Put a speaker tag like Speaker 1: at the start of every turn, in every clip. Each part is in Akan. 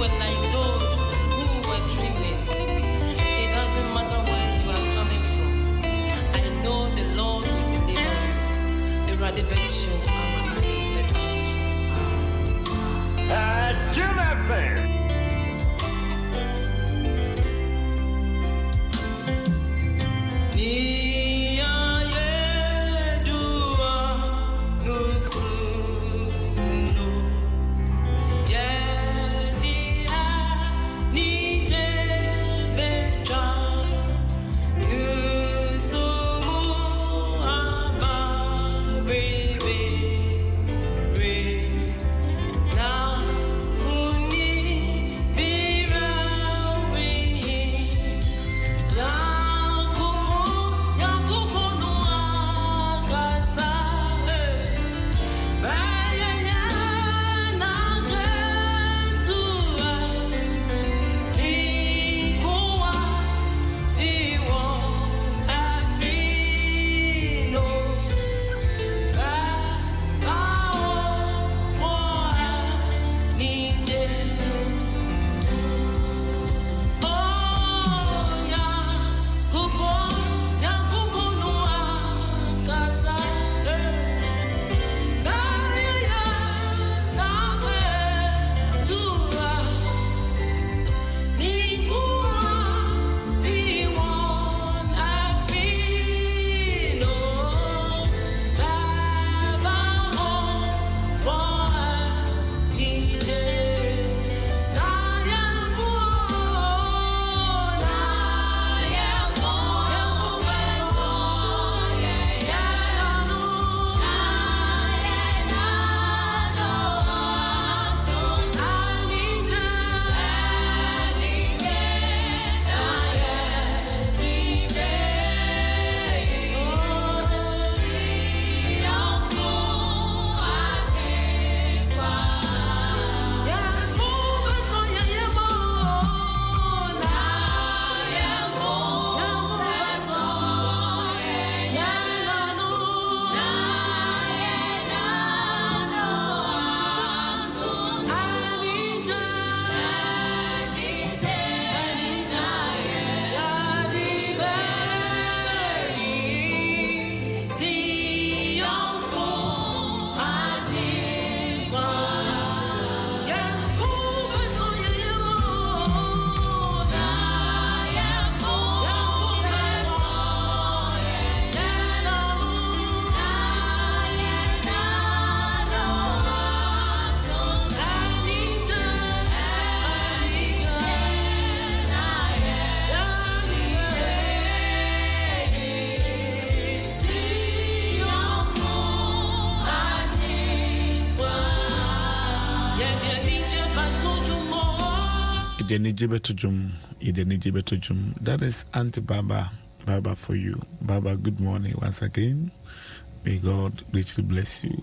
Speaker 1: were like those who were dreaming. It doesn't matter where you are coming from. I know the Lord will deliver you. The radical
Speaker 2: Adom FM.
Speaker 3: That is Auntie Baba. Baba for you. Baba, good morning once again. May God richly bless you.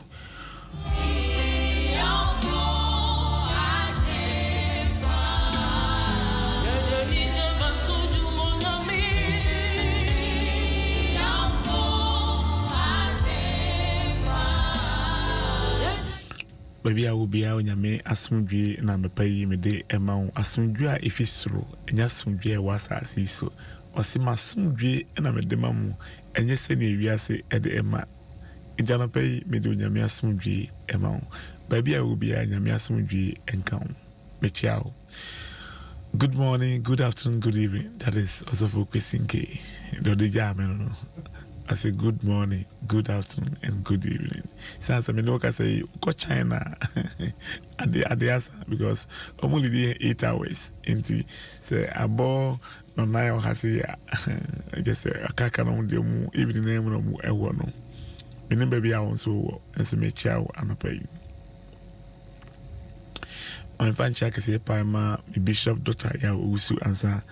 Speaker 3: Baby, I will be out nyame asumdwe na no payi me de ema wo asumdwe a efisuro enya asumdwe a wasase so osima asumdwe na me de mamu enye se na ewiase e de ema ija no payi me de nyame asumdwe ema wo baby, I will be out nyame asumdwe enka wo me chiao. Good morning, good afternoon, good evening. That is also for Kwesinke. Do the jam no. I say good morning, good afternoon, and good evening. Since I mean, I say go China at the answer because I'm only there 8 hours. Into say abo no na o hase ya. I just say akaka no de mu evening name no mu ewo no. Me baby I want so and me chow anopai. On fan check say pa ma Bishop Dr. Ya Usu answer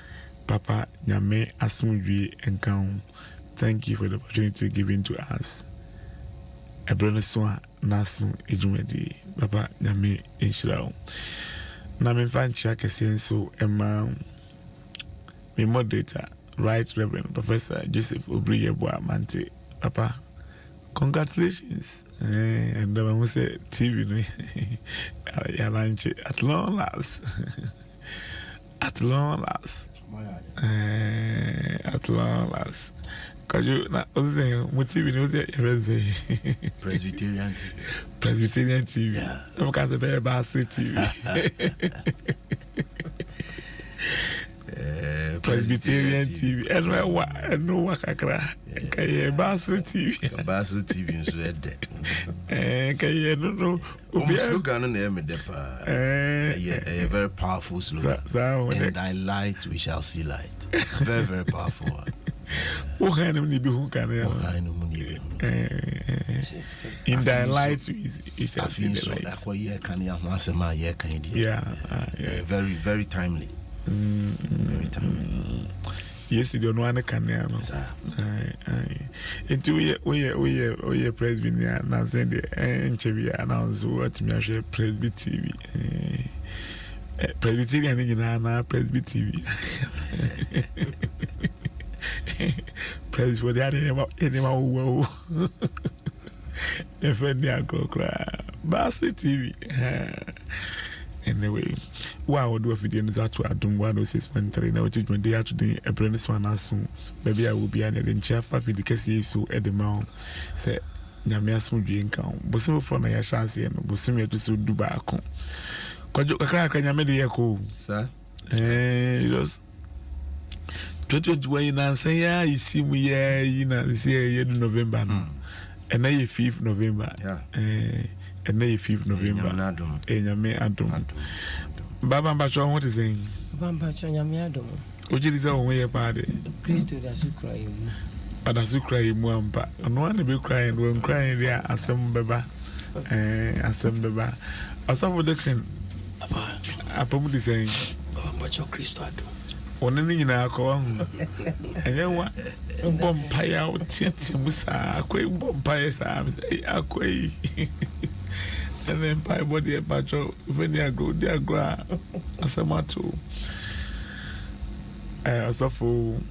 Speaker 3: Papa nyame asumdwe enkan. Thank you for the opportunity given to us. Ɛberɛ so naso ejumedi Papa nyame enhyira. Na me fan check say so ema me moderator Right Reverend Professor Joseph Obriyeboa Mante. Papa, congratulations. And then I say TV no. Ya lunch at long last. At long last. At long last. Cause you na say what TV no say
Speaker 2: Presbyterian TV.
Speaker 3: Presbyterian TV.
Speaker 2: Yeah.
Speaker 3: I'm going to be Bastard TV. Presbyterian TV. And no wakakra. Kaya Bastard TV.
Speaker 2: Bastard TV in Sweden.
Speaker 3: Kaya no.
Speaker 2: Slogan name depa. A very powerful slogan. And I light, we shall see light. Very, very powerful.
Speaker 3: What kind of nibi who can in thy light we shall see the light.
Speaker 2: That's why you can yeah. Very, very timely. Very timely.
Speaker 3: Yes, you don't want to can into we Presbyterian now send the Chevy announce what me share Presby TV. Presbyterian in Presby TV. Praise for that anyone who if any go cry Bastard TV. Anyway, wow, do a video is out to Adom 106.3 now which when they are to the Ɛberɛ one as soon maybe I will be an in chair for the case so at the mount say nyame asmu dwe nka bo se for na ya chance no bo se me to so du ba akon kwajo kakra nyame de yeko
Speaker 2: sir
Speaker 3: just 2021 na say ya isi mu ya yi na say ya November no and na 5th November and na 5th November nyame adom baba mbacho what is saying
Speaker 1: Bamba nyame adom
Speaker 3: ojiri say won ye pa de
Speaker 1: Kristo da su cry mu
Speaker 3: ada su cry mu ampa no one be crying when crying there asem beba asem beba asafo Dixon apa mu de saying
Speaker 2: baba mbacho Kristo adom
Speaker 3: one ni nyina akọ enyewa bompa ya otiatia musa akọ bompa ya sa akọ and then pie body bacho when they go asamato asafo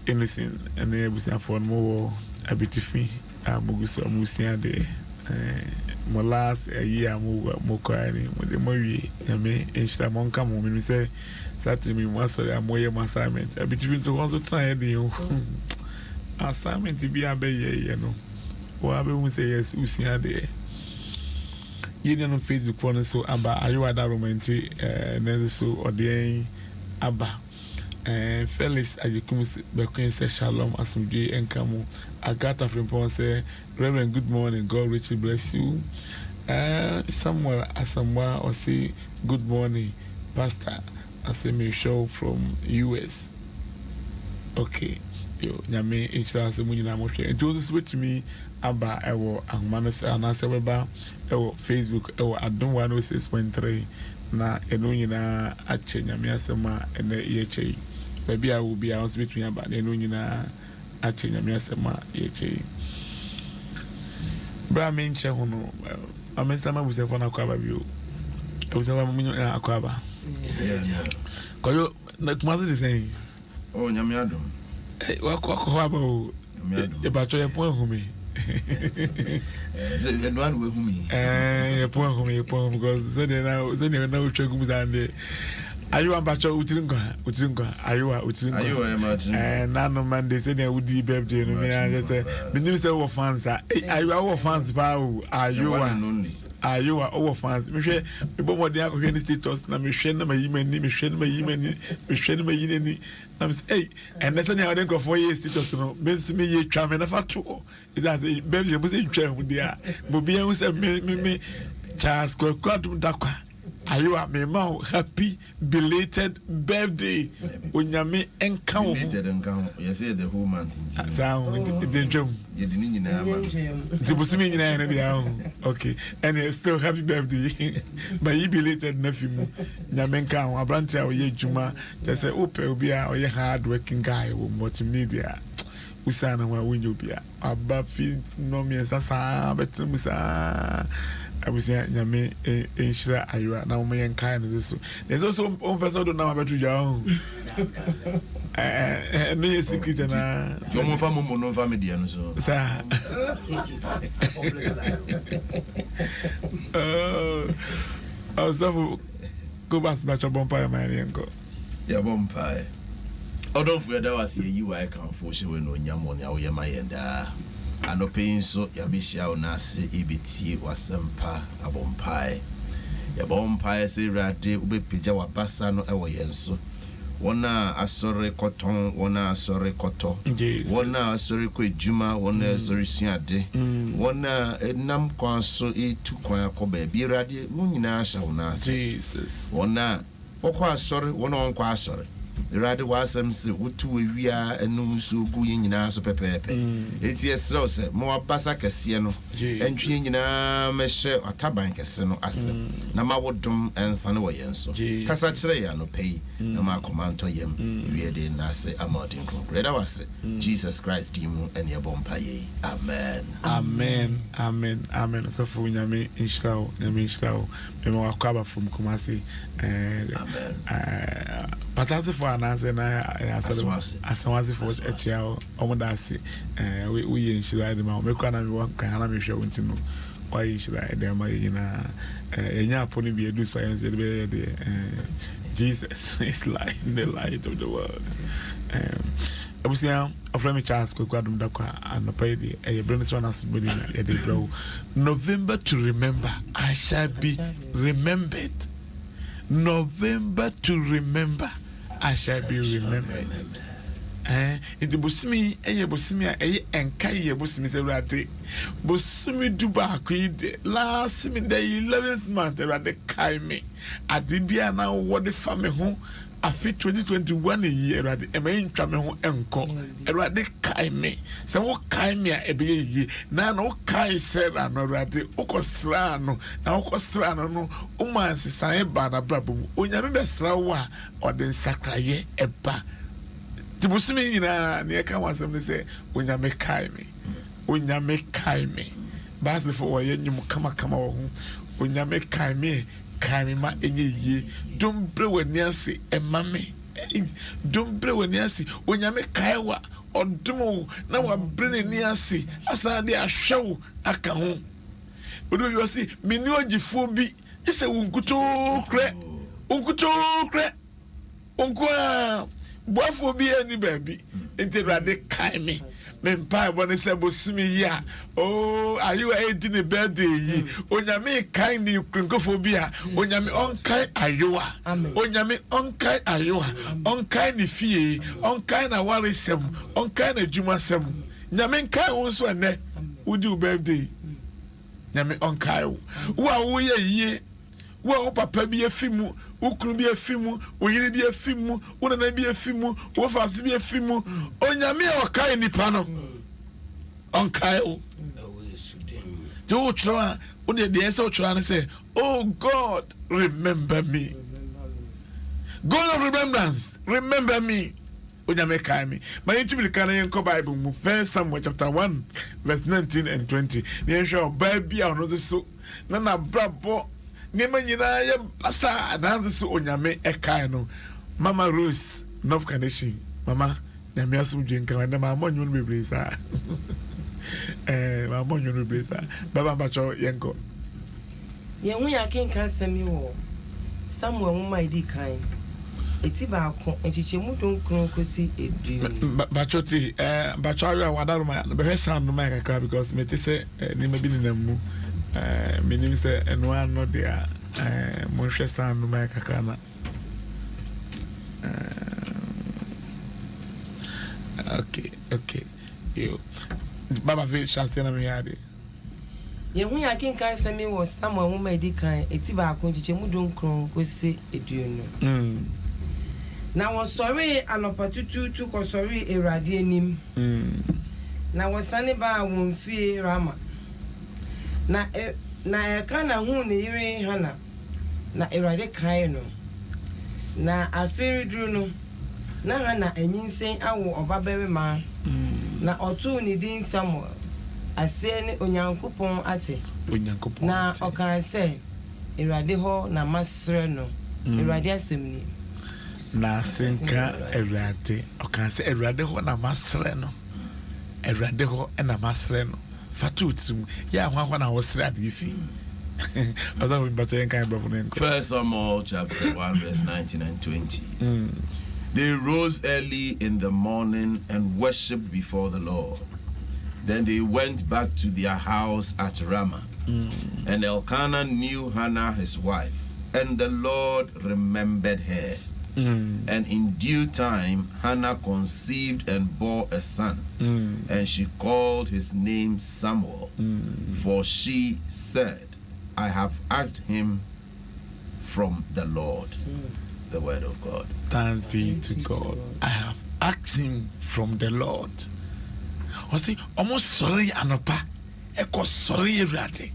Speaker 3: innocent and they be say for more abitifi amuguso amusia de mo last year mo kwani mo de mo wi yame enshira mo nka mo mi say Saturday me was amoye assignment abitifi so also try dey assignment bi abeye no o abe mu say yes usia de Union on Facebook for so aba ayo ada romanti so odien aba Felix ayekum bekwen say shalom asumdwe enkamu Agata Frimpon say Reverend good morning God richly bless you somewhere asamwa or say good morning pastor as a show from US okay yo nyame enchira asemu nyina mo hwe ento so with me aba ewo ahumano se anase beba ewo Facebook ewo Adom 106.3 na eno nyina ache nyame asema ene yeche baby I will be out with me aba eno nyina ache nyame asema yeche bra me nche hono amesama buze fona kwa ba bio buze fa munyo na akwa ba koyo na kumaze de sen
Speaker 2: oh nyame adom
Speaker 3: wako aba o e ba cho ye po humi
Speaker 2: the one we humi
Speaker 3: ye po humi because they na uchegu muzande ayu ambacho utiringa ayu na no man they say they would be birthday no me just say me say wo fans ayu wo fans pa o ayu wo fans me hwe me bo modern akohwe ni status na me hwe na mayimani me hwe na mayinani na me say and that's na den go for years status no me ye twa me na fa to is that birthday mo say twa mu dia mo bia wo say me Charles Kwakwadum Darkwah Ayua me ma happy belated birthday onyame enka wo
Speaker 2: belated enka you say the whole month
Speaker 3: sound the drum
Speaker 2: you didn't nyina ma
Speaker 3: the busumi nyina na dia okay and still happy birthday but you belated na fi mu nyame enka wo abrantia wo ye djuma just say ope obi a o ye hard working guy wo multimedia usana wa winyo bia aba fi no me sasa betum sa abusia nyame enhira aywa na mo yen kan no so there's also one person do na abetu ja ho no yes secret na
Speaker 2: yo mo fa mo no fa me dia no so
Speaker 3: sa so go back to your bonfire my yanko
Speaker 2: ya bonfire Odom fu da was ye you I can for she we no nyamo nya wo ye mayenda anope nso ya bihia wo na ase ebeti wasempa abompai ya bompai se rade ubepija wabasa no ewo ye nso wona asore koton wona asore koto wona asore ko ejuma wona asore suade wona enam kwan so etu kwan akoba bi rade wo nyina ahya wo na ase
Speaker 3: Jesus
Speaker 2: wona okwa asore wona onkwa asore Rade wasam se wotu ewia enum so gu nyina so pepepe eti esro se mo abasa kese no entwe nyina mehye ataban kese no ase na mawodom ensane wo yenso kasa kire ya no pay na ma komanto yem ewie de na se amodin konkreda wase Jesus Christ dimu ene bompa ye amen
Speaker 3: amen so fu nyame inshallah me mo akaba from Kumasi patati for anase na asawase for echiao omodase we inshallah de ma me kwa na me wa kan na me hwe wontino why inshallah de ma yina enya aponi bi edu science de Jesus is light in the light of the world abusia ofremi Charles kwakwadum dakwa anopai de brandis one as body na de bro November to remember I shall be remembered November to remember I shall be remembered into bosimi bosimi enkai bosimi se rade bosimi duba akide last me the 11th month rade kai me adibia na wo de fa me ho afi 2021 year rade e me ntwa me ho enko rade kai me se wo kai me a ebe ye na no kai sera no rade ukosra no na ukosra no umanse san ba na brabo onyame be sra wo a ode nsakraye eba tibusimi nyina ne ka wasem ne se onyame kai me basi fo wo yenyum kama wo ho onyame kai me ma enye ye dombre wani ase emame dombre wani ase onyame kai wa odomo na wa brene ni ase asa de ahwew aka ho odo bi wasi mini ogifo bi ise wunkuto kre onkwa boafo bi ani baby enti rade kai me mpa bone se bosimi ya ayu edi ne birthday yi onyame kai ni krinkofobia onyame onkai ayuwa onyame onkai ayuwa onkai ni fie onkai na warisem onkai na dwumasem nyame kai won so ene udi birthday nyame onkai wo ye yie wo papa bi afimu ukuru bi afimu oyire bi afimu unana bi afimu wo fasi bi afimu onyame okai nipa no onkai o jo chwa o de ese chwa na say oh God remember me God of remembrance remember me onyame kai me my intimate kan yen ko Bible mu First Samuel chapter 1 verse 19 and 20 ne show baby a no so na brabo nema nyina ye basa na so onyame ekai no Mama Rose North Connection mama na me asum dwenka na ma monyo no bebre sa ma monyo no bebre sa baba bacho yenko
Speaker 1: ye hu ya kenka sami wo Samuel mu mai di kan eti ba ko echichemu donkron kosi edu
Speaker 3: bacho ti bacho ayo wadaro ma be hwesa no ma kakra because me te se ni ma bi ni namu minim se eno ano dia mo hwesa no ma kakra na okay yo baba fe chance na me yade
Speaker 1: ye hu ya kenka sami wo Samuel mu mai di kan eti ba ko echichemu donkron kosi edu no na won sorry anopatutu ko sorry erade anim na won sane ba won fie rama na kana hu ne yire hana na erade kai no na aferi duru no na hana anyinsen awo obabere ma na otu ni din Samuel ase ne onyankopon ate
Speaker 3: onyankopɔn
Speaker 1: na ɔkan sɛ Awurade hɔ na masrɛ no Awurade asɛm ni
Speaker 3: na senka Awurade ɔkan sɛ Awurade hɔ na masrɛ no Awurade hɔ na masrɛ no fatu tum ya hwa na wɔsrɛ ade fi other we better kind of
Speaker 2: First Samuel chapter 1 verse 19 and 20. They rose early in the morning and worshipped before the Lord. Then they went back to their house at Ramah. And Elkanah knew Hannah his wife, and the Lord remembered her. And in due time Hannah conceived and bore a son, and she called his name Samuel, for she said, I have asked him from the Lord. The word of God.
Speaker 3: Thanks be to God. I have asked him from the Lord. I say, almost sorry, Anopa. Eko sorry, Rade.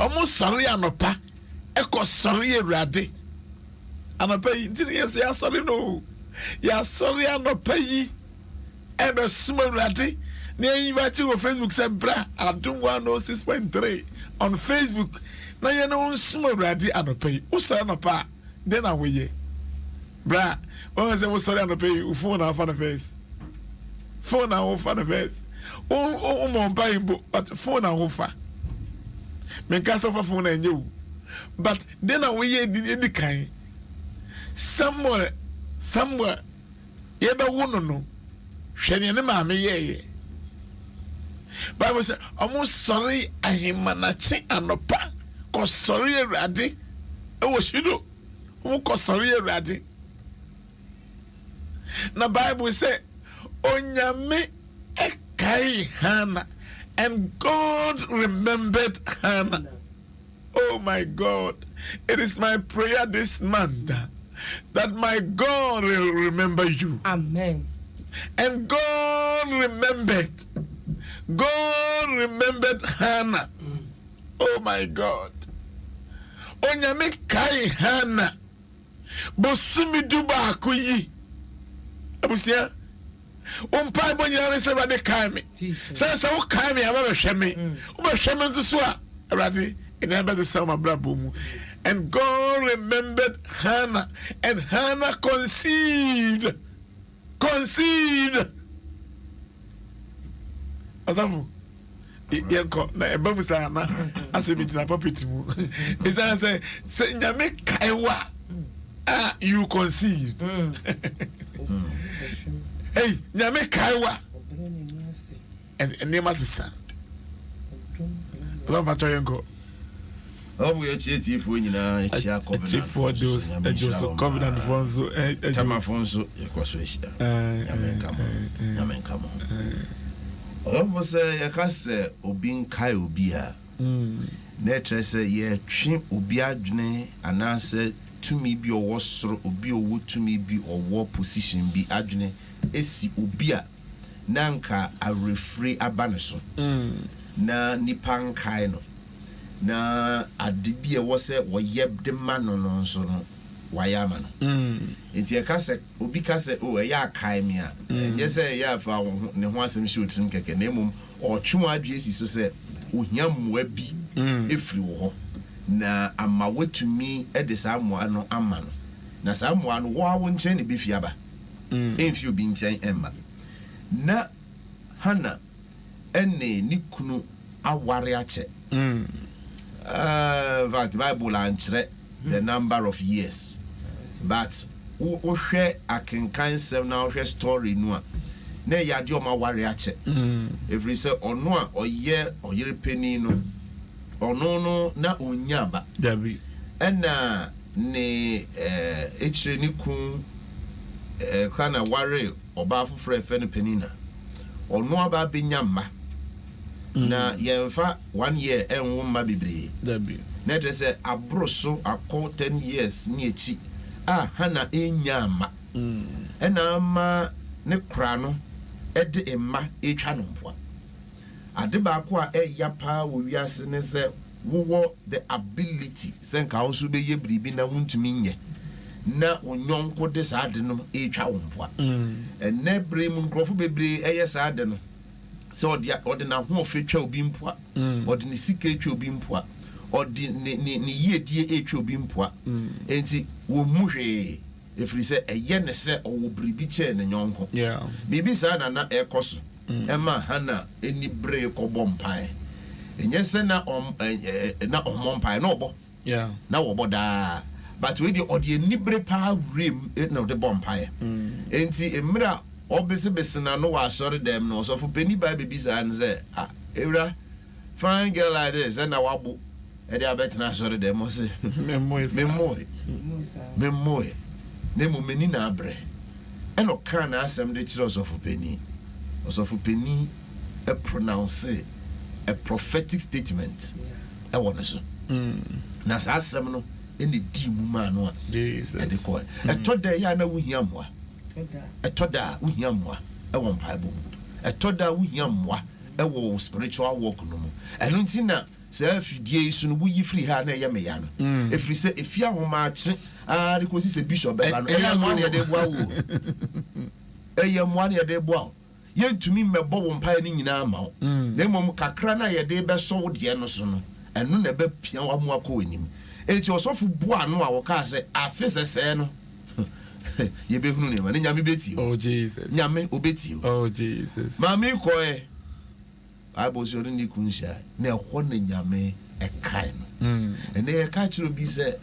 Speaker 3: Almost sorry, Anopa. Eko sorry, Rade. Anopa, you say, sorry, no. Ya sorry, Anopa. Ebe sumo Rade. Near you on Facebook, say, bra, Adom 106.3 on Facebook. Na ye no sumo Rade Anopa. Usa Anopa. Then I will ye. Bra, when I say, was sorry, Anopa, you phone off on the face. Phone off on the face. Oh, my Bible, but phone off. Men cast off a phone and you. But then I will ye the kind. Somewhere, ye ba wono no. Shani ne ma me ye. Bible say, almost sorry, I him manachi Anopa. Cause sorry, Rade. Oh, what you do? Who sorry, Rade? Na Bible say, Onyame ekai Hannah, and God remembered Hannah. Oh my God, it is my prayer this month that my God will remember you.
Speaker 1: Amen.
Speaker 3: And God remembered Hannah. Oh my God. Onyame kai Hannah. Bosumi duba akuyi. Abusia. Umpai bonyane se rade kai me. Say wo kai me aba behwe me. Wo behwe me nso a rade ina be se ma brabo mu. And God remembered Hannah, and Hannah conceived. Azafu yenko na ebamu sa na asebi na puppet mu. Is that say nyame kaiwa you conceived. Hey, nyame kaiwa. And name as sa. Love at yenko.
Speaker 2: Oh, we are cheating for you now. It's your covenant
Speaker 3: for those covenant for so
Speaker 2: Tamafonso, Equasia. Amen, come on. Almost a casse obin kai ubia. Nature say, ye trim ubia dne, and answer to me be or was obi or wood to me be or war position be adne, esi ubia. Nanka a refree abanason. Na nipan kaino. Na adibia wose wo yeb de mano no so no wayama no enti e ka se obi ka se o e ya kai me a ye se ya fa ne ho asem shi otirim keke na emum o twemo adwe si so se ohia mmoa bi efri wo ho na ama wetumi e de sa mmoa no ama no na sa mmoa no wo awo nchen ne be fiaba emfi obi nchen emma na Hannah ene ni kunu aware ache the Bible answer the number of years, but who share a can now share story no. Ne yadioma wariache. If we say or no or year or year penny no or no na unyaba.
Speaker 3: Dabi.
Speaker 2: And ne ni kun kana wari or bafu fre fen penina or no aba binyama. Na yemfa 1 year enwo ma bibre
Speaker 3: dabi
Speaker 2: na tre se abroso akọ 10 years ni echi Hannah enyama ena ma ne kra no ede emma etwa no mpoa ade ba ko a eya pa wo wiase ne se wo the ability senka wo so be ye bribi na wuntumi nye na onyonko de sa ade no etwa wo mpoa ene brem nkrofo bebre eye sa ade no so ɔde na ho ofetwa obi mpoa ɔde ne sika etwa obi mpoa ɔde ne yiedie etwa obi mpoa enti wo muhwe efiri sɛ ɛyɛ ne sɛ ɔwɔ biribi kyɛ ne nyɔnko bibi saa na ɛkɔso ɛma hana eni bre kɔbɔ mpae ɛnyɛ sɛ na ɔmmɔ mpae na ɔbɔ na wɔbɔ daa but we ɔde eni bre pa rem na ɔde bɔ mpae enti emra obese na no wa sorry them no so for penny by baby say ewra fine girl like this and na wabo e dey abet na sorry them o say me moy ne mo meni na abre e no kan na asem de kire so for penny e pronounce a prophetic statement e wona so na sa asem no e ne di mu ma no a Jesus e de ko e to da ya na wo hia moa etoda wohia mmoa ewo mpaebo etoda wohia mmoa ewo spiritual walk no mu eno nti na se afidie isu no wuyi free ha na eye meya no efiri se efia homa ache ari kosi se bishop beba no eye mmoa na de boa wo eye mmoa na de boa yentumi mmebo wo mpae ni nyina ama wo na mom kakra na ye de beso wo de no so no eno na be pia wa mo akọ enim enti osofo boa no a wo ka se afese se no ye be hunu ne ma nyame beti
Speaker 3: oh Jesus
Speaker 2: nyame obeti
Speaker 3: oh Jesus
Speaker 2: mami ko Bible so ni kunsha na ho ne nyame e kai no ene e ka chiro bi se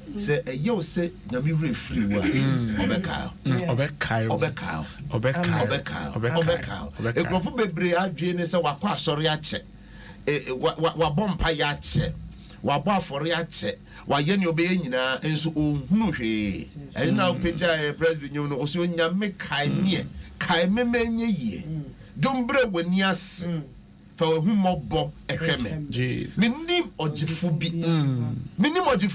Speaker 2: eye o se nyame refree wa obeka e grofo bebre adwe ne se wakọ asori ache wa bompa ya ache wa bo afori ache wa ye ne obe nyina enso ohunu hwe ene na opeja presby nyum no oso nyame kai ne kai memenye yie dombre wani as fa hu mobo ehweme
Speaker 3: Jesus
Speaker 2: minim ogyefo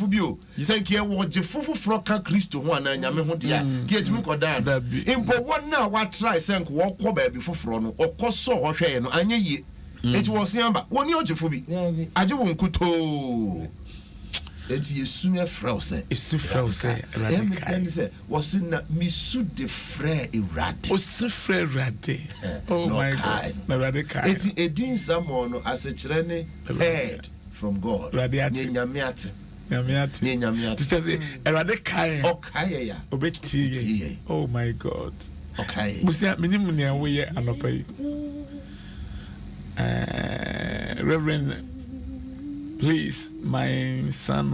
Speaker 2: bi o sanke e wo ogyefo foforo ka Kristo ho ana nyame ho dia ke etimi kodan impo wona wa try sanke wo kọ ba bi foforo no okoso ho hwe no anye yie eti wo siamba woni ogyefo bi age wo nkuto eti yesu me frause
Speaker 3: esu frause
Speaker 2: radical say was na misu de frère irade
Speaker 3: osu frère irade oh my God na radical
Speaker 2: eti edin samo no asechire ne heard from God
Speaker 3: ni
Speaker 2: nyamiate
Speaker 3: teacher say radical
Speaker 2: okay ya
Speaker 3: obeti oh my God
Speaker 2: okay
Speaker 3: musia minim ne wo ye anopa yi Reverend, please, my son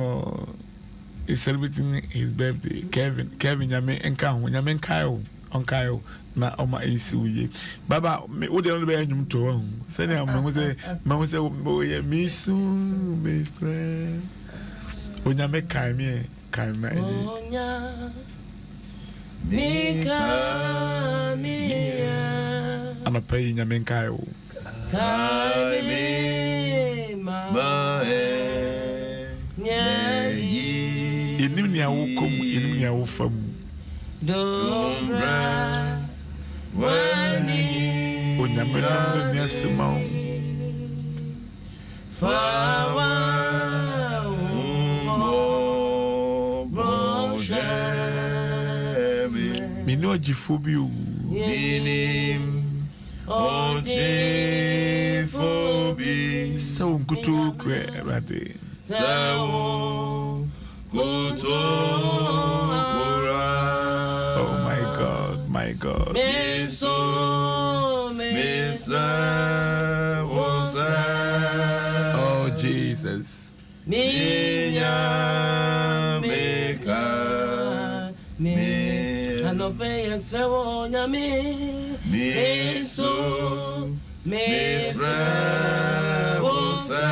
Speaker 3: is celebrating his birthday. Kevin, Yame Enkayo, na Oma Isuye. Baba, what the only way you to say, Mamma say, Missu, Mistress. Onyame Kaime, I'm a paying Yamenkayo. Inimia wukom inimia wufam
Speaker 1: dobra wani
Speaker 3: onyame no niasema
Speaker 1: fawa
Speaker 3: mini ojifobi o
Speaker 2: minim ojifobi
Speaker 3: so nkutu kre rade
Speaker 2: so kuto kura
Speaker 3: oh my God
Speaker 2: miso misa wosa
Speaker 3: oh Jesus
Speaker 2: minya meka
Speaker 1: Anopeya sewo nyame
Speaker 2: miso misa wosa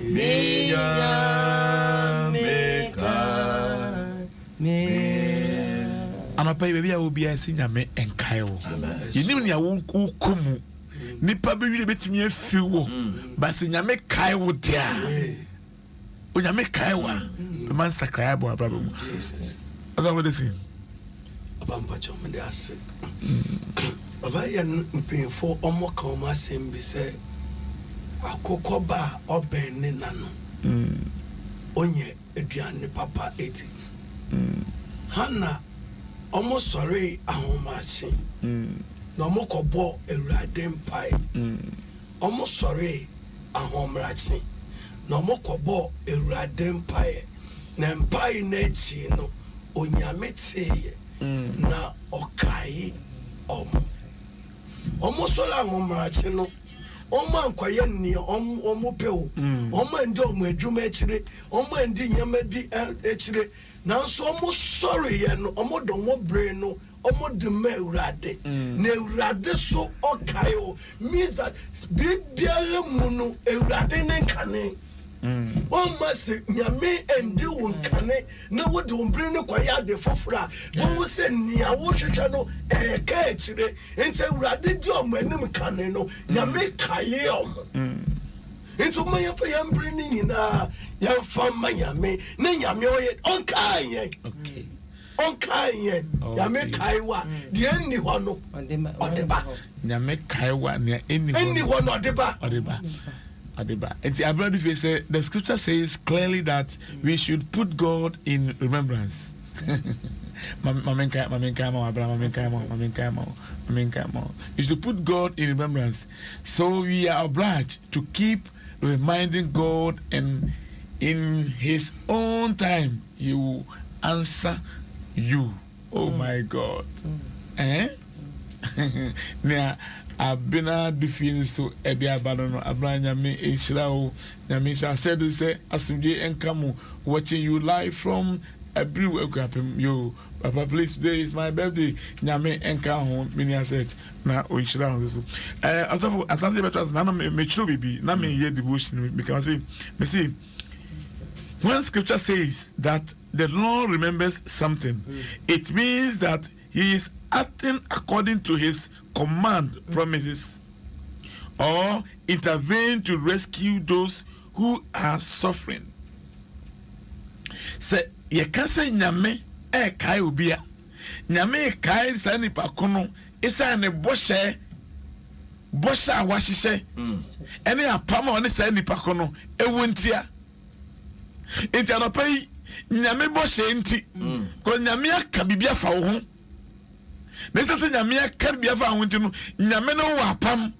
Speaker 2: minya meka
Speaker 3: anapa baby obi asi nyame enkayo yinim ne awukumu nipa bewire betimi afiwo basi nyame kaiwo dia onyame kaiwa be man sakrabo abrabo
Speaker 4: Jesus
Speaker 3: oza what say
Speaker 4: abamba choma de ase aba ya mpefo omoka o masem bi se akokoba oben ne nano onye aduane papa 80 hana omo sore ahomachi na ɔmo kɔbɔ Awurade mpae ɔmo sɔre ahomrache na ɔmo kɔbɔ Awurade mpae na mpae na akyi no onyame tee na ɔkae ɔmo sɔre ahomrache no ɔmo ankɔyɛ nea ɔmo pɛ o ɔmo ndi ɔmo adwuma akyire ɔmo ndi nyama bi akyire nanso ɔmo sɔre yɛ no ɔmo de ɔmo bere no ɔmo de ma Awurade na Awurade so ɔkae o means that bibiara mu no Awurade ne nkane ɔma se nyame ndi wo nkane na wode wo bere no kɔyɛ ade foforɔ a wɔwo sɛ nea wohwehwɛ no ɛka akyire nti Awurade di ɔmo anim kane no nyame kae ɔmo nti ɔma yɛmfa yɛmbere no nyinaa yɛmfa ma nyame ne nyame ɔyɛ ɔnkae yɛn nyame kae wa deɛ ɛnni hɔ no ɔde ba
Speaker 3: nyame kae wa nea ɛnni
Speaker 4: hɔ no ɔde ba
Speaker 3: It's Ɛberɛ say the scripture says clearly that we should put God in remembrance. You should put God in remembrance. So we are obliged to keep reminding God, and in His own time He will answer you. Oh my God. Now abena dufin so edi abano no abranya me enhyirawo nyame sha said say asumdie enkamu watching you live from everywhere kwapem yo papa please today is my birthday nyame enka ho mini said na onhyirawo so asafo asante betras na me chiro bibi na me ye devotion because me see when scripture says that the Lord remembers something, it means that He is acting according to His command promises, or intervene to rescue those who are suffering. Se ye ka se nyame kai obia nyame kai sa nipa kono isa ne boshe awahyehe ene apam one sa nipa kono ewontia enti anopai nyame boshe nti ko nyame aka bibia fa wo ho nesa se nyame aka bibia fa ho nti no nyame no wa apam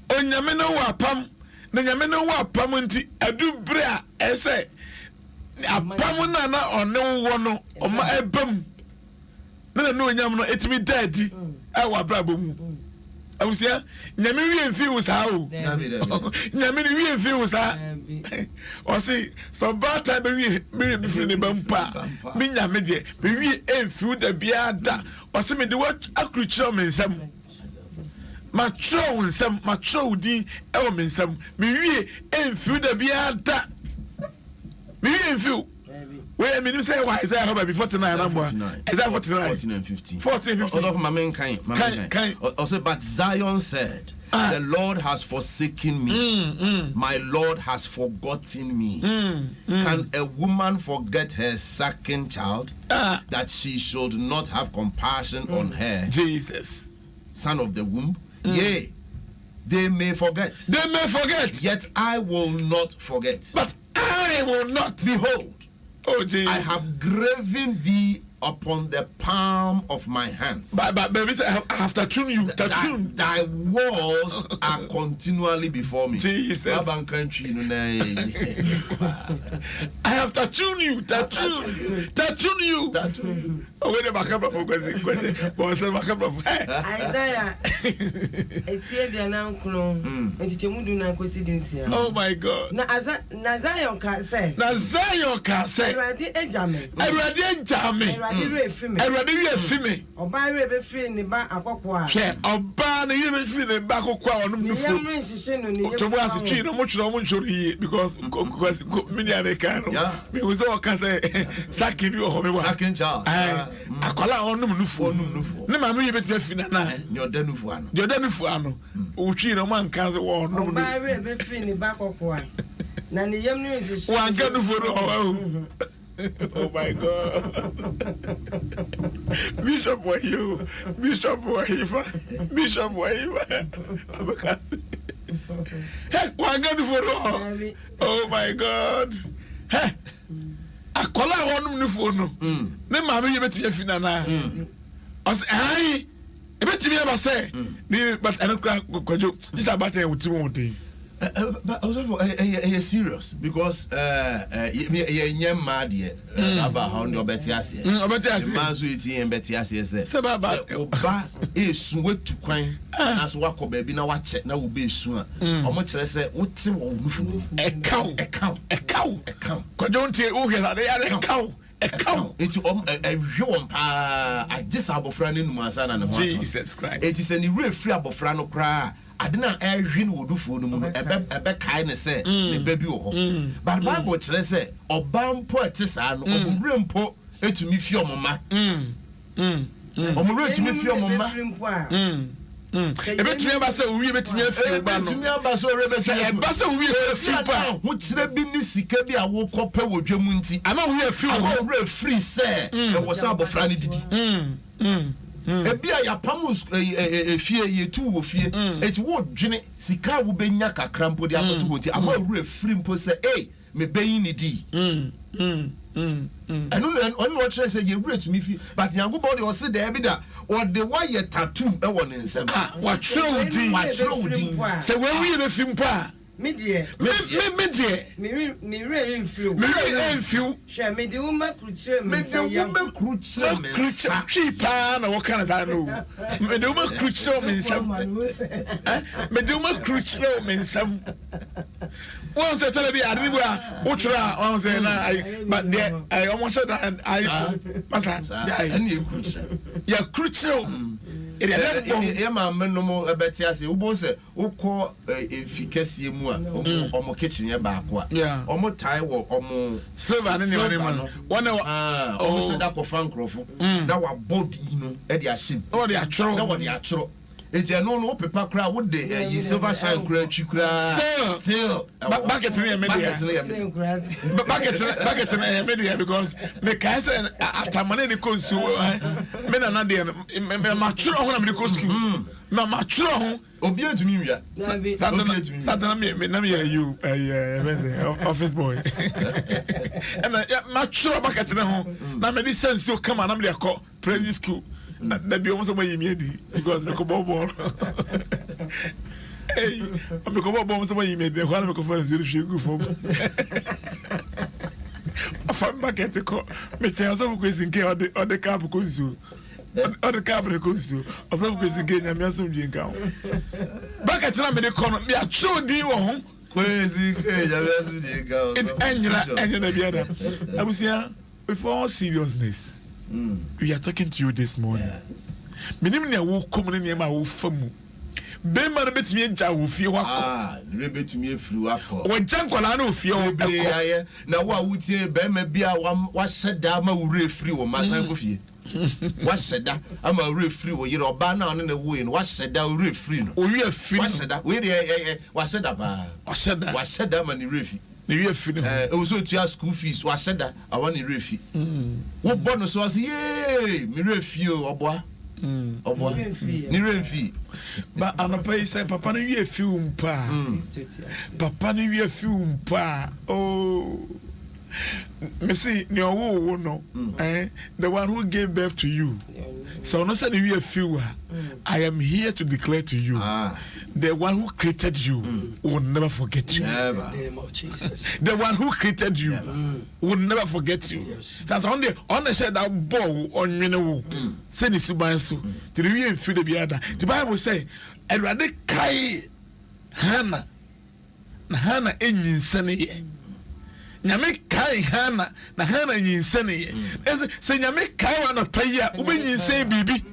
Speaker 3: o nyame no wa apam na nyame no wa apam nti adu bre a ese apam na one wo no oma ebam na no nyam no etimi daadi e wa brabo mu awusia nyame wie mfi wo saa o nyame ni wie mfi wo saa o si so bad time be before ne bampa me nyame de me wie emfi wo da bia da o si me de what akruchiro me nsam ma tro nsam ma tro din e wo me nsam me wie emfi wo da bia da me wie emfi wait a minute, say why Isaiah before 49 number. Isaiah 14 and 15. 14 and 15. My main kind. Also, but Zion said, the Lord has forsaken me. My Lord has forgotten me. Can a woman forget her second child, that she should not have compassion on her? Jesus, son of the womb. Yea, they may forget. They may forget. Yet I will not forget. But I will not. Behold, oh, Jesus. I have graven thee upon the palm of my hands. But baby, I have tattooed you. Thy walls are continually before me. Jesus. I have tattooed you. Tattooed you. Oh, wait a minute. Isaiah. It's here the announcement. Oh my God. Na Zion can say. Eradi ejame. Eradi we fime. Oba we be free ne ba akokwo a. Hwe oba na ye be free ne ba akokwo a onum nufu. Ye mre nhihye no ne ye. To was twi no mo twiro mo nchori because mini areka no. Me wo so ka say saki bi ho me wa. Saki cha. Akola onum nufu. Ne ma me ye betwa fi na na. Nyoda nufu ano. O twi no man ka wo onum. Oba we be free ne ba akokwo a. Na ne yem ne nhihye. Wa ga nufu no. Oh my God. Bishop Wahiva. Hey, one good for all. Oh my God. Hey, I call out one new phone. Ne mammy, you bet you finana. I bet me ever say, but I don't crack. This about it with 2 more days.
Speaker 2: But also serious because you're mad yet about how no better as yet. Man, so it's in better as yes. Oba is sweet to crime as wako baby now watch it now will be soon. How much I say, what's a cow. Don't you oh here they are a cow. A cow. It's a human I just have a friend in my son and Jesus Christ. It is a real free of Frano cry. I didn't air him would do for the moon, a back kindness, say, the baby. But Bible say, or bound poetess and room po, et to me fear mamma. Or to me fear mamma. Ebet me aba say we bet me afie ba no. Bet me aba so rebe say e ba say we afie pa. Wo kire bi ni sika bi a wo kopa wo dwam nti. Ama we afie wo re free say e wo say abofra ni didi. Ebi a ya pamus efie ye tu wo fie. Eti wo dwene sika wo benya kakra mpo de akoto wo nti ama re free mpo say eh me beyin ni di. I don't know on what say you rate me fee but yango body or sit there be that or the why ye tattoo e won nsem what show din say when we be film pa me die me really feel share me the woman cruche me pa na what kind of that no me the woman cruche me nsem me the woman cruche me nsem one say tell me adiwa wo try one say na but there I almost said that I pastor ya crucial e ma menno mo ebeti ase wo bo say wo ko efikasie mu a omo kitchen ye ba ko a omo tie wo omo silver ne ne man one omo say that ko frankrofo na wa body no e dey ashim na wo dey atro eti no paper cry wo dey silver shine cry twi cry still bucket in media because me can say after money the cost me na dey me maturo ho na me cost na maturo ho obi antumi nwia satana me na me you office boy and maturo bucket na ho na me dey sense so come na me dey call primary school na be almost my immediately because me ko ball hey me ko ball so my immediately when me ko for zero shegu for afam bucket ko me tell so ko zinke o de cap ko nsu o de cap ko nsu o so ko zinke nya me aso dwi nka bucket na me de ko no me a tro din wo ho ko zinke nya me aso dwi nka it enyina biada abusia before all seriousness we are talking to you this morning. Minim ne wo kom ne niam a wo famu. Be ma no betimi agya wo fie wako. Ne betimi afiri wako. Wo jankola na ofie wo ekọ. Na wo a wutie be ma bia wa hyeda ma wo refiri wo masan ko fie. Wa hyeda ama wo refiri wo yire oba na one na wo yi no wa hyeda wo refiri no. Wo wi afiri. Wa hyeda we de wa hyeda ba. Wa hyeda ma ni refi. We also to school fees was said that I want to refi. What bonus was yay, me refi oboa. Ni refi. But an pay say papa ni we film pa. Papa ni we film pa. Oh. Me see no the one who gave birth to you. So no say we feel I am here to declare to you the one who created you will never forget you. Never. In the name of Jesus. The one who created you will never forget you. That's on the shed that ball on you say the subanso to the feel the other. The Bible say I'd rather kai Hannah enyinsane nyame kai Hannah na Hannah nyinsane say nyame kai wa na paya ubenyinsan bibi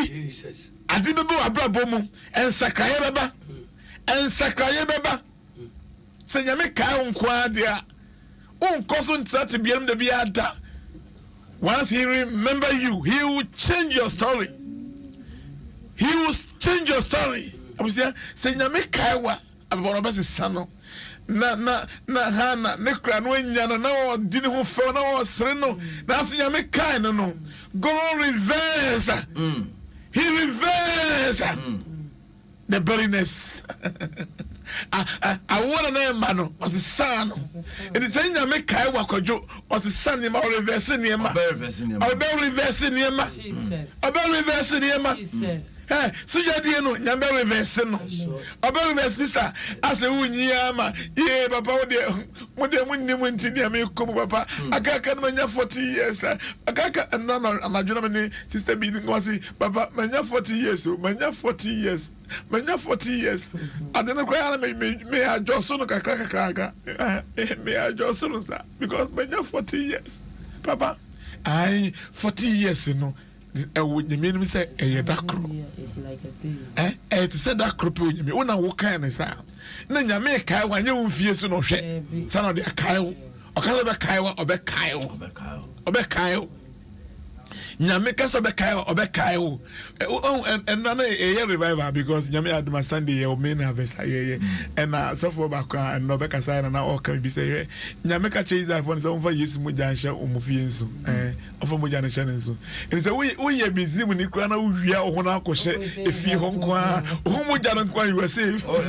Speaker 2: Jesus adibebo abrabo mu ensakraye beba say nyame kai onkwa dia onkoso ntrate biam de biada. Once he remember you, he will change your story. Abusia say nyame kai wa aboro bese sano na Hannah ne kra no anya no na o di ne ho fe na o sere no na se nyame kai no go reverse. He reverse the barrenness.
Speaker 3: I want an emano was the son. It is saying I make Kai Wakajo was the son in my reversing near my reversing near my
Speaker 1: Jesus.
Speaker 3: About reversing near my
Speaker 1: Jesus.
Speaker 3: Hey, so you didn't know, Yamba reversing. About reversing, sister, as a Winyama, yeah, Papa, what they went to near me, come, Papa. I can't mania 40 years. I can't, and none of my Germany sister being was Papa, mania 40 years, mania 40 years. Manya 40 years. I don't know why may I just soon may I just soon, sir, because manya 40 years. Papa, I 40 years, you know. Would you mean me say a dark?
Speaker 1: It's like a thing.
Speaker 3: It said that crop when you want to walk kind of sound. Then you make Kyle when you feel so no shit. Son of the Kyle, or Kyle or Kyle, or Kyle. Nyameka so bekayo obekayo and none a revival because nyame aduma Sunday o main harvest aye and so for back and no beka sign na all can be say nyameka chase that for some for yesu mo jansha o mo fie nso ofo mo jansha nso it say we ye busy mun ikura na wia o ho na akɔhye efie ho nko a o mo jana nko a you were safe o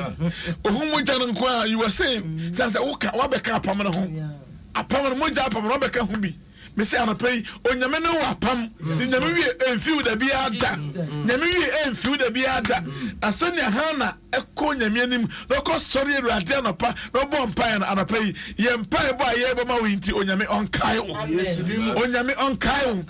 Speaker 3: mo jana nko a you were safe say wo ka wa beka apam na ho apam mo ja apam no beka ho bi me say anapay onyame no wapam ti nyame wie emfiu da bi ada nyame wie emfiu da bi ada asanya hana ekọ nyame anim no ko story Awurade anapa no bo mpan anapay ye mpan bo aye bo ma winti onyame onkai onyame onkai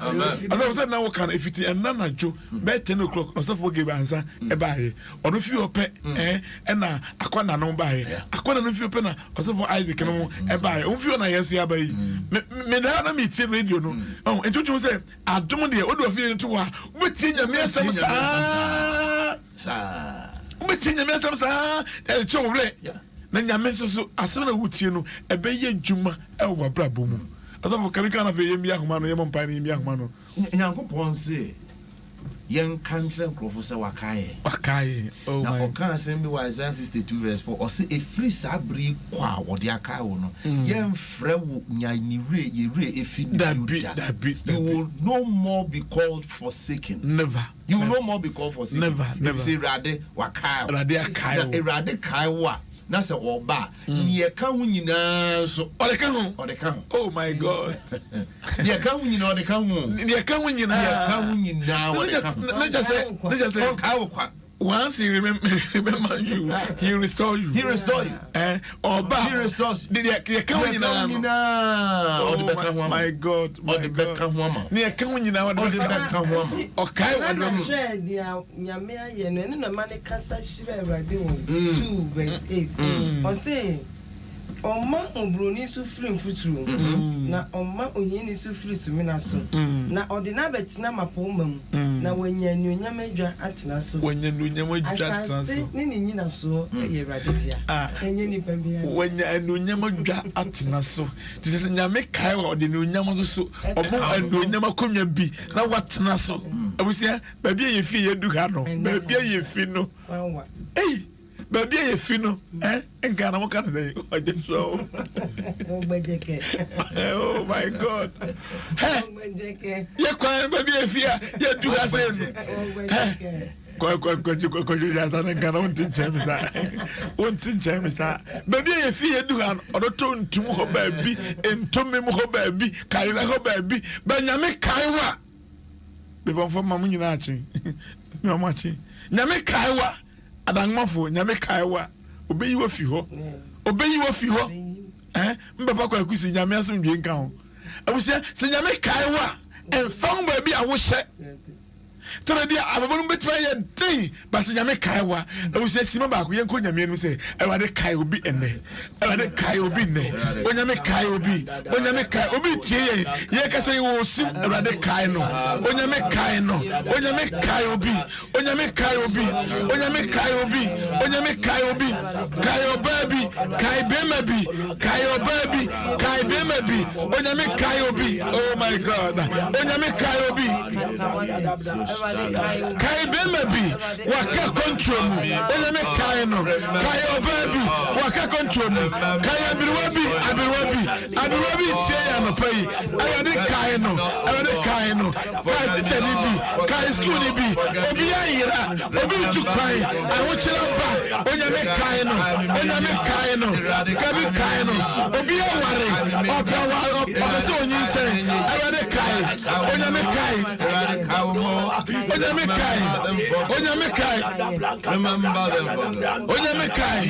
Speaker 3: aso say na wo kan efiti enana jo be 10 o'clock no so for give answer e baaye ono fi ope na akwana no baaye akwana no fi ope na so for Isaac no e baaye on fi na yesu abayi me na mi ti radio no oh ento you say adom de odo afiri nto wa ubeti nyame asem sa ubeti nyame asem sa e chowre na nyame so asem na wutie no e be ye djuma e wo brabo mu asafo kamika na fe ye mi ahoma no ye mompa ni mi ahoma no
Speaker 2: nyankopon se yen kantre nkrofo se wakaye
Speaker 3: oh
Speaker 2: na
Speaker 3: my
Speaker 2: okan asem bi Isaiah 62 verse 4 o se efri sabri kwa wode akaye wo no yen frɛ wo nyanyire yere efi you will no more be called forsaken. You will no more be called forsaken.
Speaker 3: Never.
Speaker 2: You say rade wakaye rade kai wa na se oba ni e ka hu nyina so
Speaker 3: ode ka hu oh my god
Speaker 2: ni e ka hu nyina ode ka hu
Speaker 3: ni e ka hu nyina
Speaker 2: ode ka hu
Speaker 3: no just say
Speaker 2: kwa
Speaker 3: once he remember you he restore you oba
Speaker 2: he restores
Speaker 3: you e ka hu nyina oh my god
Speaker 2: ode ka hu ama
Speaker 3: ni e ka hu nyina ode ka hu ama okay
Speaker 1: ode dia nyame aye no ene no mane kasa shira Awurade wo 2 verse 8 o say Oma obroni su free futuru na oma onyeni su free sumina so na odina betina mapomam na wanya nyonyam adwa atena so
Speaker 3: ni
Speaker 1: nyina so ye Awurade dia enye ni pa bia
Speaker 3: wanya nyonyam adwa atena so tise nyame kai wa odina nyonyam so omo nyonyam akonwa bi na watena so abusia ba bia ye fi ye du ha no ba bia ye fi no baby ye fino engana mo kana say ojeso oh my god ye kwa baby ye fia ye du ha say kwa ya sana engana untin chemisa baby ye fia du ha odoto ntum ho baby entomme mo ho baby kaira ho baby banyame kaiwa be bon fo mamu nyina achi no machi nyame kaiwa adangmafo nyame kaiwa obeyiwa fi ho mbaba kwa kusi nyame asomdwe nka ho abusia se nyame kaiwa enfan ba bi a wo hye tore dia ababonu betima ye den bas nyame kaiwa abusia sima ba ko yenko nyame no se Awurade kai obi ene Awurade kai obi ne onyame kai obi tie ye ka say wo su Awurade kai no onyame kai no onyame kai obi kai obabi kai bemabi onyame kai obi oh my god onyame kai obi kai bema bi waka control mu onyame kai no kai obabi waka control mu kai abirwa bi tie ya no pai awade kai no kai teacher ni bi kai school ni bi obi ayira obi tu kai awochira ba onyame kai no kabi kai no obi aware obawa obese onyinse awade kai onyame kai
Speaker 2: remember them
Speaker 3: onyame kai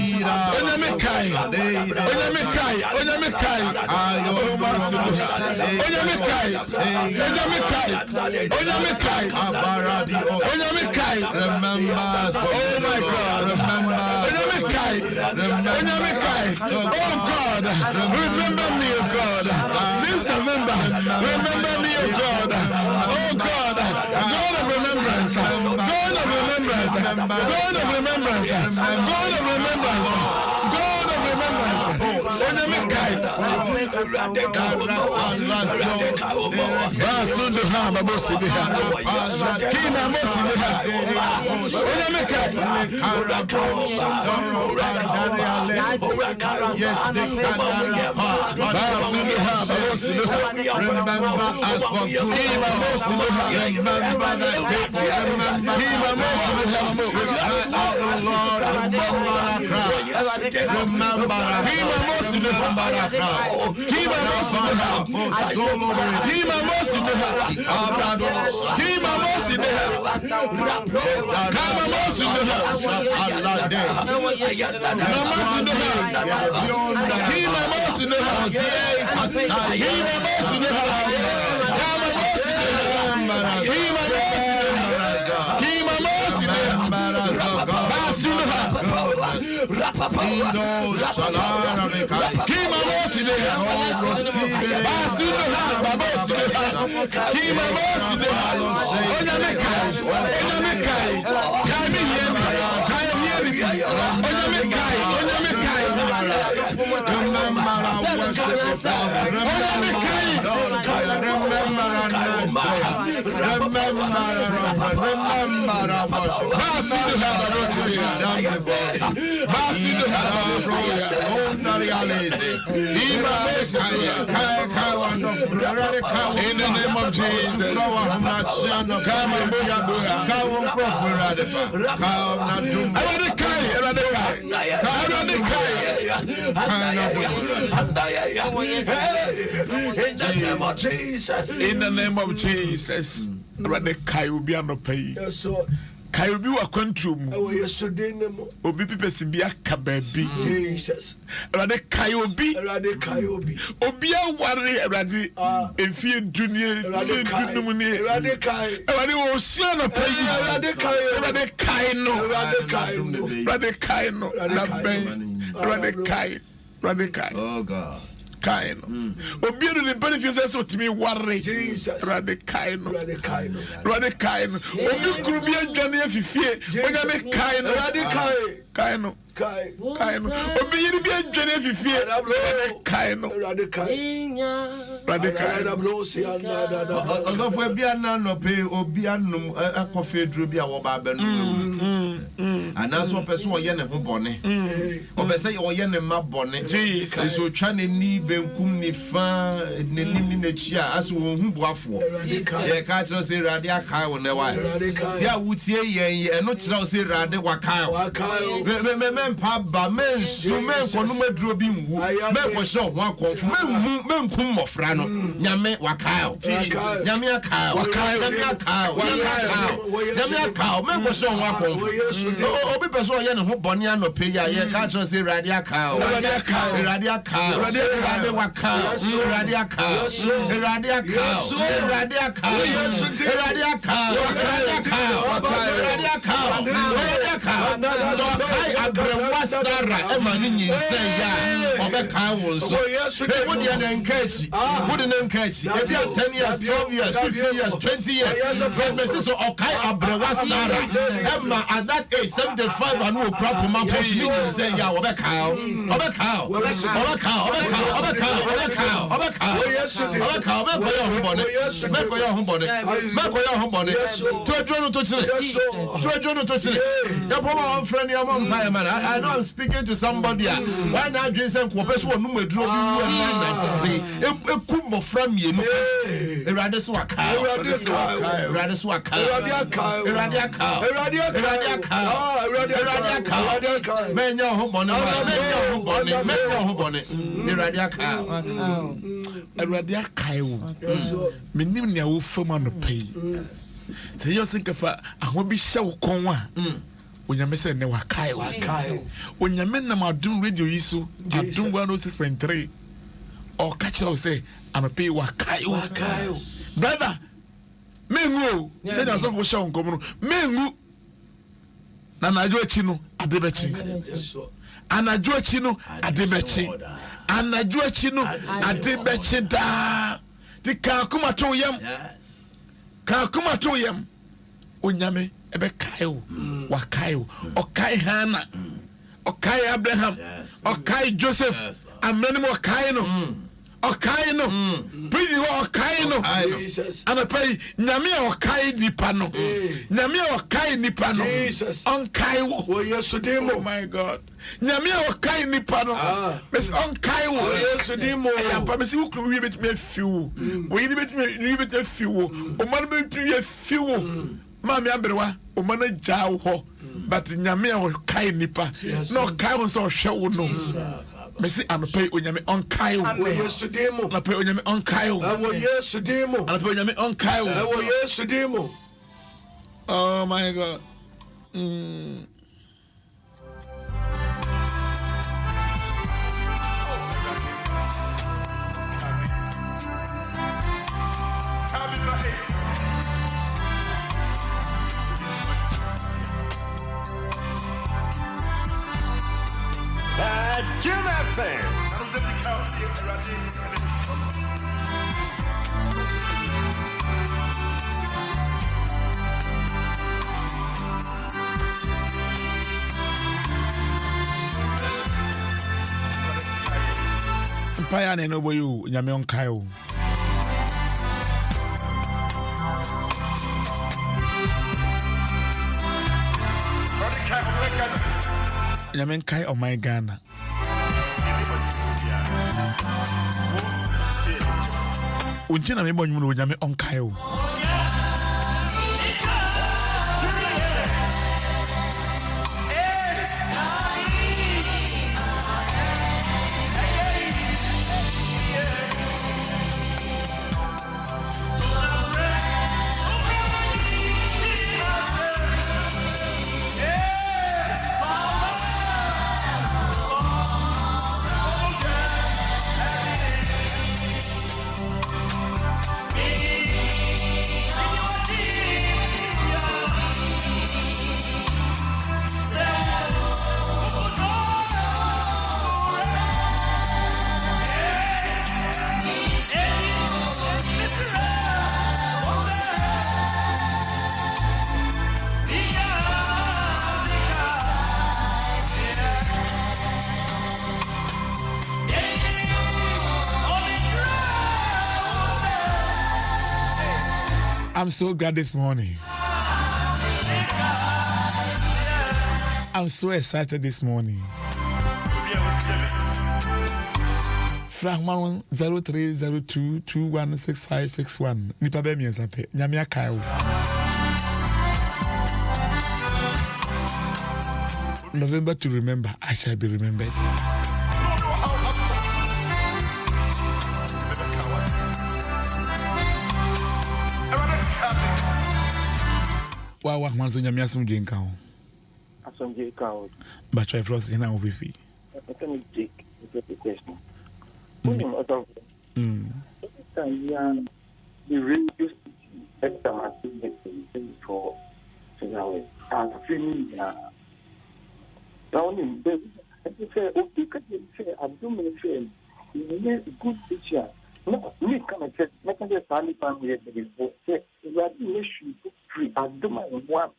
Speaker 3: oh my God, remember oh God, remember me, oh God, this November, remember me, oh God, oh God, God of remembrance, in the name of Jesus. In the name of Jesus. Kai will be on the pay. Kai will be a country. Obi pipesi bi aka baby.
Speaker 4: Jesus.
Speaker 3: Kai obi. Obi aware erade efie dunie dunumuni. Erade wo sia na pay. Erade kai no.
Speaker 2: Oh God.
Speaker 3: Kaino. Obiero the benefits of to me worry.
Speaker 4: Jesus.
Speaker 3: Radikaino. Obi krubia dwane afifie. Onya me kaino. Kaino. Obi yiri bi dwane afifie. Kaino.
Speaker 2: Ọsọfọ ebi ana no pe obi anum akọfe duro bi a wo ba benu. Anaso person oye ne ho bone. Obese oye ne ma bone.
Speaker 3: Jesus.
Speaker 2: So twa ne ni benkum ni fa ne nim ni chi a aso wo hu boafo. Ye ka kire se rade aka wo ne wa. Ti a wutie yen eno kire se rade waka. Me mpa ba men su men ko no maduro bi nwu. Men ko sho ho akonfu men kum mofra no. Nyame waka. Nyame aka. Men ko sho ho akonfu. Obi person ye ne ho bone anope ya ye ka kire se rade aka. At that age 75 and no problem say ya
Speaker 4: yes,
Speaker 2: I'm a cow, make your home bonnet. Make your home bonnet. Make your home bonnet. To a journal to Chile. To a journal to Chile. Your poor friend, your mom, man. I know I'm speaking to somebody. Why not drink some Copes or no draw you a kumbo from you? A rather swag. Rather swag. Radia cow. Men your home bonnet. Make your home bonnet. Radia cow.
Speaker 3: Radia Kyle. Meaning your firm no pay. Say you think of I will be so conwa. When you miss a never Kyle. When you men are doing radio issue, Adom 106.3 or catch us say, I'm a pay what Kyle. Brother, Mengu, said us of Shon Common. Mengu Nana Joachino, Adebechi. Anajua chino adebechi. Anajua chino adebechi da. Di kakuma to yam. Kakuma to yam. Onyame ebe kayo. Wakayo. Okai Hannah. Okai Abraham. Okai Joseph. Ameni mo okai no. Okai no. Prison okai no. Anapai nyame okai nipa no. Nyame okai nipa no. Onkai wo yesudemo. Oh my God. Nyame okai nipa no. Mes onkai wo yesudemo. Ya pa mesi wo kru bet me fiwo. Wo yi bet me fiwo. O man bet me fiwo. Mami abrewa o man ja wo. But nyame okai nipa. No kai won so hwe wo no. Messi anope onyame onkai wo yesudemo anope onyame onkai wo wo yesudemo anope onyame onkai wo wo yesudemo. Oh my God.
Speaker 5: Jim FM.
Speaker 3: Empire ne no boy you nyame onkai wo. Nyame kai o my Ghana. Unjina me bonyu no nyame onkai wo. I'm so glad this morning. I'm so excited this morning. Fragment 0302216561. Nipa be mi ensape. Nyame akai wo. November to remember, I shall be remembered. Wa manzo nyame asumje nka ho.
Speaker 6: Asumje ka ho.
Speaker 3: But try frost in our wifi.
Speaker 6: Can you take the question? The radio extra for and feeling down in bed. And say, okay, can you say, I'm doing a good picture. No, me come and say, make a family family before. Say, you are the nation free. I do my one.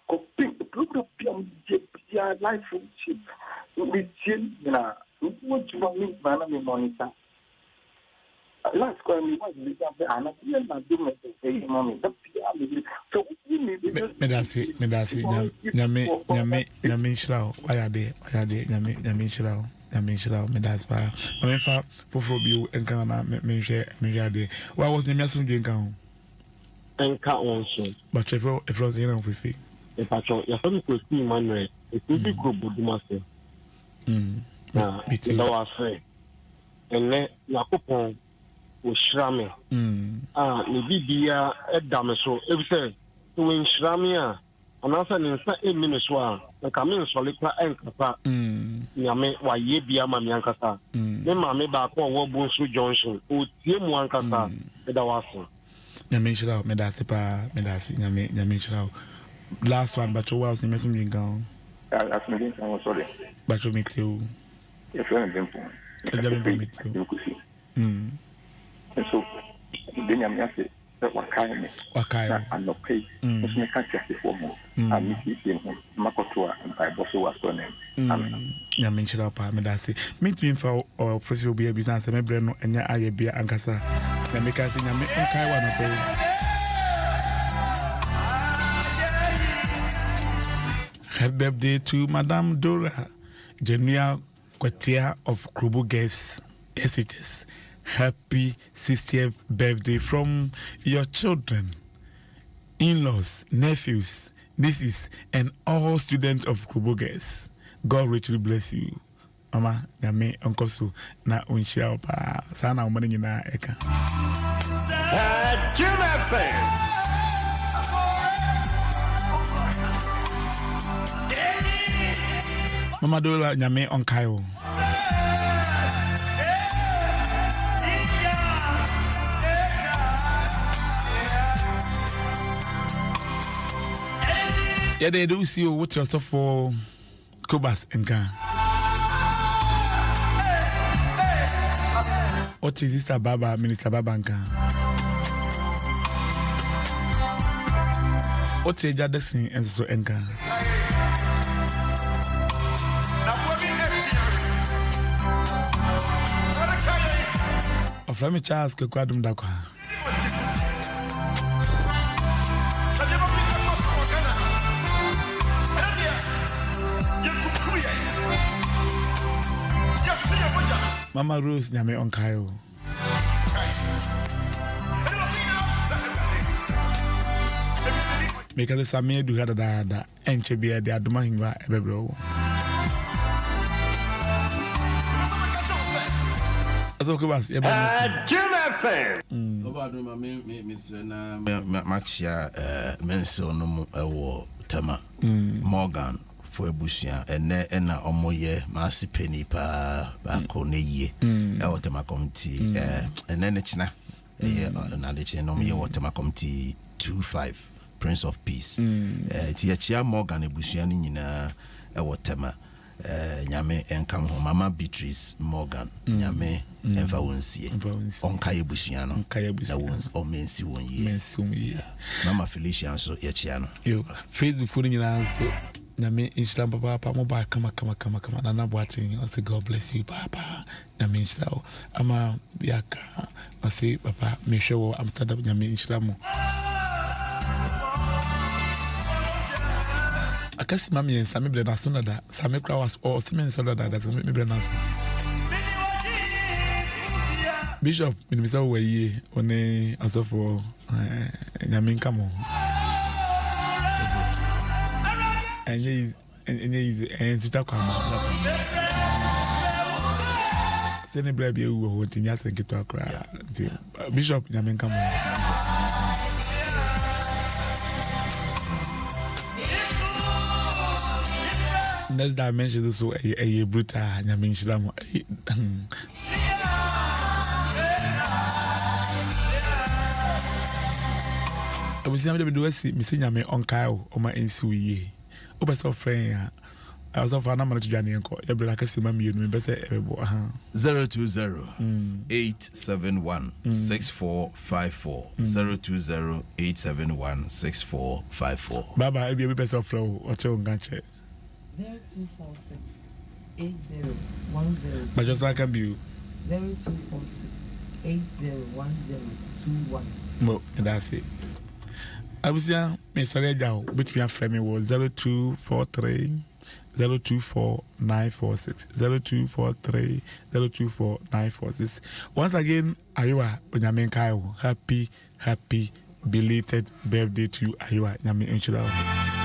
Speaker 6: Complete the program, life friendship. We chill now. What you want me, man, monitor. last call me was the and I didn't do my mommy. So
Speaker 3: Medasi, Nyame Shrao, Ayade, Nyame Shrao, Medas Bar. I mean, for you and Kana, Mejade. Why was the Massum Jinkan?
Speaker 5: And cut on so.
Speaker 3: But if it was in with it.
Speaker 5: If I told your family could see Manuel, it's a big group of master. That was fair. And then Yakupon was Shrami. Maybe Adam so if say when Shramia and also in 8 minutes while the coming solita and Kata Yame why ye be a Mamiankata. Then Mammy back on Wobunsu Johnson, who Tim Wankata, that was
Speaker 3: Nyame Medasi. Last one, but you was in messaging down.
Speaker 6: I'm sorry.
Speaker 3: But you meet you.
Speaker 6: Your friend them. And so then I'm not what kind and no pay. It's me can't just for more. I'm missing Makotua and I also was on him.
Speaker 3: Nyame Medasi. Meet me for or first will be a business and Breno and ya I be Ankasa. Let me can see Nyame Onkai one of Happy birthday to Madame Dora, Genuine Kwatia of Krubu Guest SHS. Happy 60th birthday from your children, in-laws, nephews, nieces, and all students of Krubu Guest. God richly bless you. Mama, Nyame Uncle Su, na unshia pa sana umani nyina eka. Mama Dola Nyame Onkayo. Yeah, they do see what you're so for Kobas and Gan. What is this Baba, Minister Babanka? What's a Jadison and so Enka? Of Rami Charles Kwadum Darkwah. Mama Rose Nyame Onkayo. Because the Samir do had a and Chebia de Adom Ɛberɛ.
Speaker 2: Morgan for Busia and na omoye maasi penny pa bako ne ye tema committee and then it's na na de che no me tema committee 25 Prince of Peace ti Morgan ebusia ni nyina tema nyame enkam ho Mama Beatrice Morgan nyame enfa wonsie onka ebusia no na wons o mensi won ye Mama Felicia so ye chia no
Speaker 3: yo Facebook phone nyina so Nyame Instagram papa mobile kama nana boating I say God bless you papa Nyame Instagram ama biaka I say papa me show Amsterdam Nyame Instagram akasi mami en sami ble naso na da sami kra was o simi so da sami ble naso Bishop minimisa wo yi one asofo Nyame nkamo enye enzita kwa ma sene bra bi ewu ho tinya senketo akra Bishop Nyame nkamo next dimension so a brutal Nyame nshiramo abusi am de do asi misi Nyame onkai o ma ensi wiye obesa friend ya I was of an amateur journey and call every like a simam you remember say
Speaker 2: 020-871-6454 020-871-6454
Speaker 3: Baba I be a best of flow or tell ganche
Speaker 1: 0246-8010
Speaker 3: but just like can be
Speaker 1: 0246-8010 801021.
Speaker 3: Mo, that's it. Abusia, Mr. Rejao, between your friend was 0243 024946 0243 024946. Once again, Ayua, Onyamin Kyle, happy belated birthday to you, Ayua, Nyami Inchilao.